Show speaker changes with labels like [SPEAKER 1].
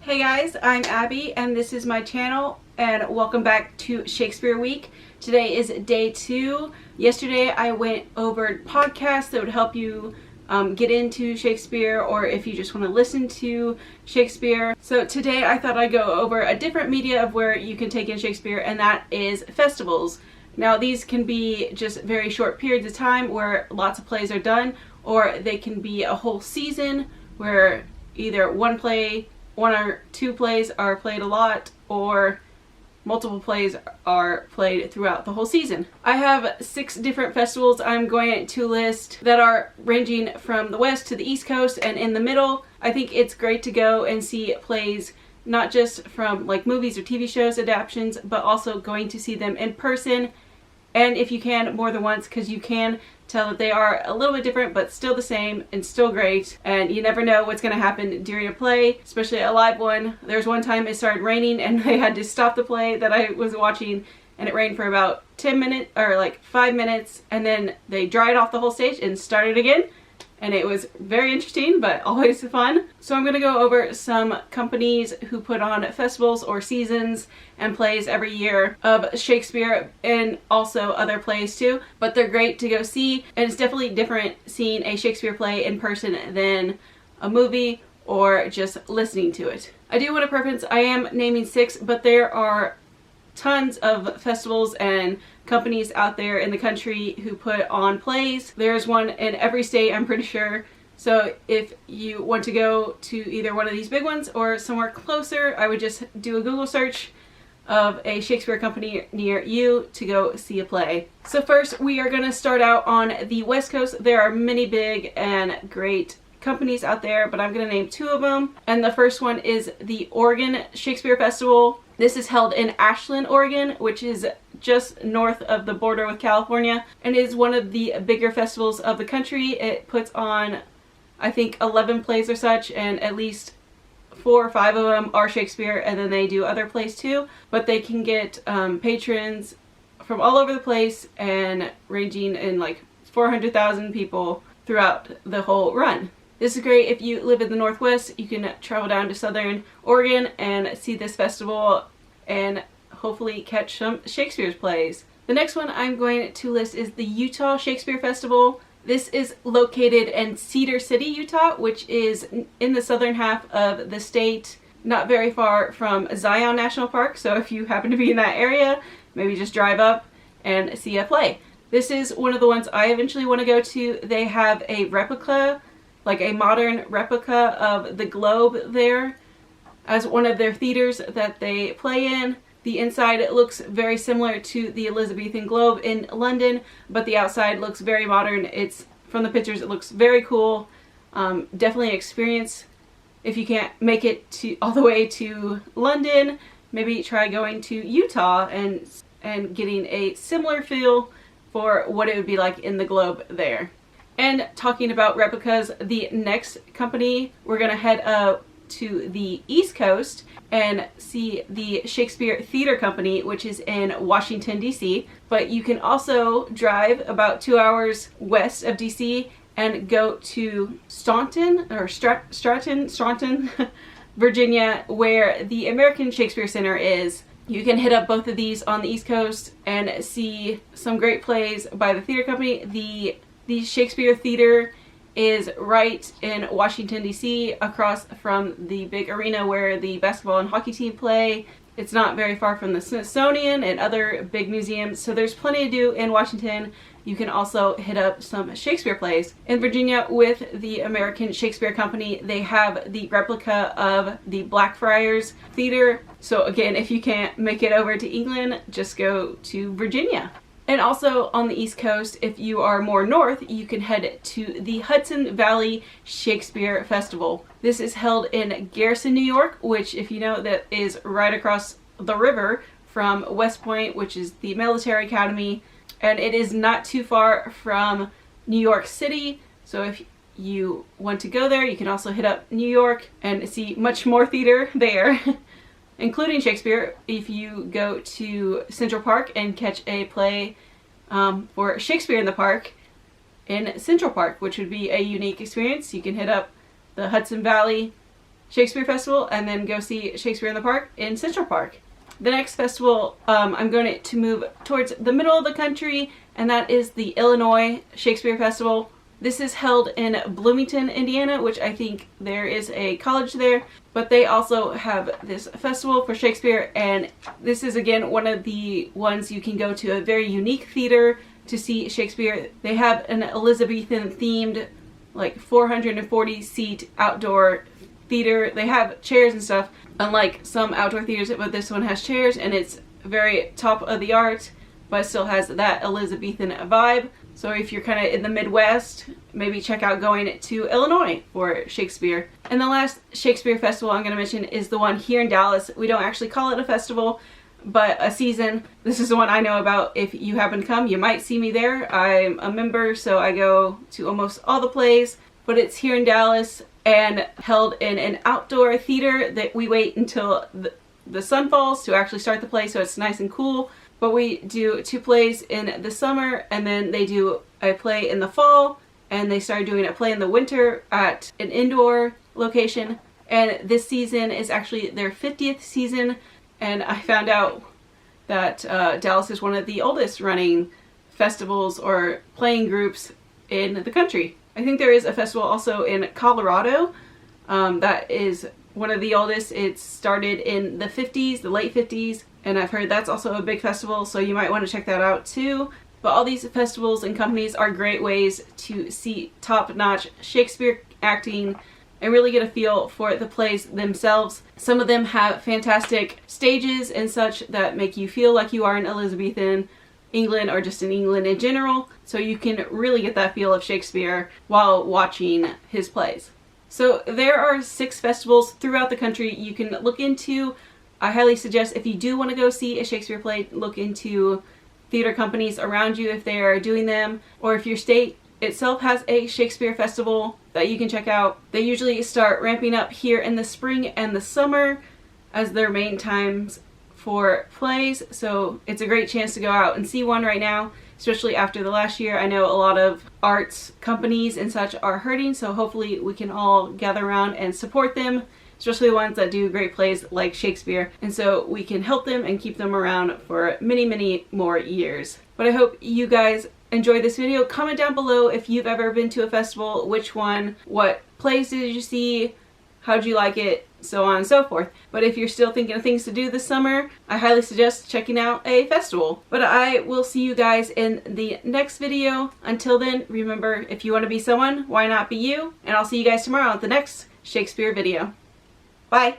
[SPEAKER 1] Hey guys, I'm Abby and this is my channel and welcome back to Shakespeare Week. Today is day 2. Yesterday I went over podcasts that would help you get into Shakespeare, or if you just want to listen to Shakespeare. So today I thought I'd go over a different media of where you can take in Shakespeare, and that is festivals. Now these can be just very short periods of time where lots of plays are done, or they can be a whole season where either one or two plays are played a lot, or multiple plays are played throughout the whole season. I have 6 different festivals I'm going to list that are ranging from the west to the east coast and in the middle. I think it's great to go and see plays not just from like movies or TV shows adaptations, but also going to see them in person, and if you can, more than once, because you can tell that they are a little bit different but still the same and still great, and you never know what's going to happen during a play, especially a live one. There's one time it started raining and they had to stop the play that I was watching, and it rained for about 10 minutes or like 5 minutes, and then they dried off the whole stage and started again, and it was very interesting but always fun. So I'm going to go over some companies who put on festivals or seasons and plays every year of Shakespeare, and also other plays too, but they're great to go see, and it's definitely different seeing a Shakespeare play in person than a movie or just listening to it. I do want to preference, I am naming 6, but there are tons of festivals and companies out there in the country who put on plays. There's one in every state, I'm pretty sure. So if you want to go to either one of these big ones or somewhere closer, I would just do a Google search of a Shakespeare company near you to go see a play. So first we are going to start out on the West Coast. There are many big and great companies out there, but I'm going to name 2 of them. And the first one is the Oregon Shakespeare Festival. This is held in Ashland, Oregon, which is just north of the border with California, and is one of the bigger festivals of the country. It puts on, I think, 11 plays or such, and at least 4 or 5 of them are Shakespeare, and then they do other plays too. But they can get patrons from all over the place, and ranging in like 400,000 people throughout the whole run. This is great if you live in the Northwest. You can travel down to Southern Oregon and see this festival and hopefully catch some Shakespeare's plays. The next one I'm going to list is the Utah Shakespeare Festival. This is located in Cedar City, Utah, which is in the southern half of the state, not very far from Zion National Park. So if you happen to be in that area, maybe just drive up and see a play. This is one of the ones I eventually want to go to. They have a replica, like a modern replica of the Globe there as one of their theaters that they play in. The inside, it looks very similar to the Elizabethan Globe in London, but the outside looks very modern. It's, from the pictures, it looks very cool. Definitely an experience. If you can't make it to all the way to London, maybe try going to Utah and getting a similar feel for what it would be like in the Globe there. And talking about replicas, the next company, we're going to head up to the East Coast and see the Shakespeare Theater Company, which is in Washington, D.C. But you can also drive about 2 hours west of D.C. and go to Staunton, Virginia, where the American Shakespeare Center is. You can hit up both of these on the East Coast and see some great plays by the theater company. The Shakespeare Theater is right in Washington, D.C., across from the big arena where the basketball and hockey team play. It's not very far from the Smithsonian and other big museums, so there's plenty to do in Washington. You can also hit up some Shakespeare plays. In Virginia, with the American Shakespeare Company, they have the replica of the Blackfriars Theater. So again, if you can't make it over to England, just go to Virginia. And also on the East Coast, if you are more north, you can head to the Hudson Valley Shakespeare Festival. This is held in Garrison, New York, which, if you know, that is right across the river from West Point, which is the military academy. And it is not too far from New York City. So if you want to go there, you can also hit up New York and see much more theater there. Including Shakespeare, if you go to Central Park and catch a play for Shakespeare in the Park in Central Park, which would be a unique experience. You can hit up the Hudson Valley Shakespeare Festival and then go see Shakespeare in the Park in Central Park. The next festival, I'm going to move towards the middle of the country, and that is the Illinois Shakespeare Festival. This is held in Bloomington, Indiana, which I think there is a college there, but they also have this festival for Shakespeare, and this is again one of the ones you can go to a very unique theater to see Shakespeare. They have an Elizabethan themed, like 440 seat outdoor theater. They have chairs and stuff, unlike some outdoor theaters, but this one has chairs and it's very top of the art, but still has that Elizabethan vibe. So if you're kind of in the Midwest, maybe check out going to Illinois for Shakespeare. And the last Shakespeare festival I'm going to mention is the one here in Dallas. We don't actually call it a festival, but a season. This is the one I know about. If you happen to come, you might see me there. I'm a member, so I go to almost all the plays, but it's here in Dallas and held in an outdoor theater that we wait until the sun falls to actually start the play, so it's nice and cool. But we do 2 plays in the summer, and then they do a play in the fall, and they started doing a play in the winter at an indoor location. And this season is actually their 50th season, and I found out that Dallas is one of the oldest running festivals or playing groups in the country. I think there is a festival also in Colorado that is one of the oldest. It started in the 50s, the late 50s, and I've heard that's also a big festival, so you might want to check that out too. But all these festivals and companies are great ways to see top-notch Shakespeare acting and really get a feel for the plays themselves. Some of them have fantastic stages and such that make you feel like you are in Elizabethan England or just in England in general, so you can really get that feel of Shakespeare while watching his plays. So there are 6 festivals throughout the country you can look into. I highly suggest, if you do want to go see a Shakespeare play, look into theater companies around you if they are doing them, or if your state itself has a Shakespeare festival that you can check out. They usually start ramping up here in the spring and the summer as their main times for plays, so it's a great chance to go out and see one right now, especially after the last year. I know a lot of arts companies and such are hurting, so hopefully we can all gather around and support them, especially the ones that do great plays like Shakespeare, and so we can help them and keep them around for many, many more years. But I hope you guys enjoyed this video. Comment down below if you've ever been to a festival, which one, what plays did you see, how'd you like it, so on and so forth. But if you're still thinking of things to do this summer, I highly suggest checking out a festival. But I will see you guys in the next video. Until then, remember, if you want to be someone, why not be you? And I'll see you guys tomorrow at the next Shakespeare video. Bye!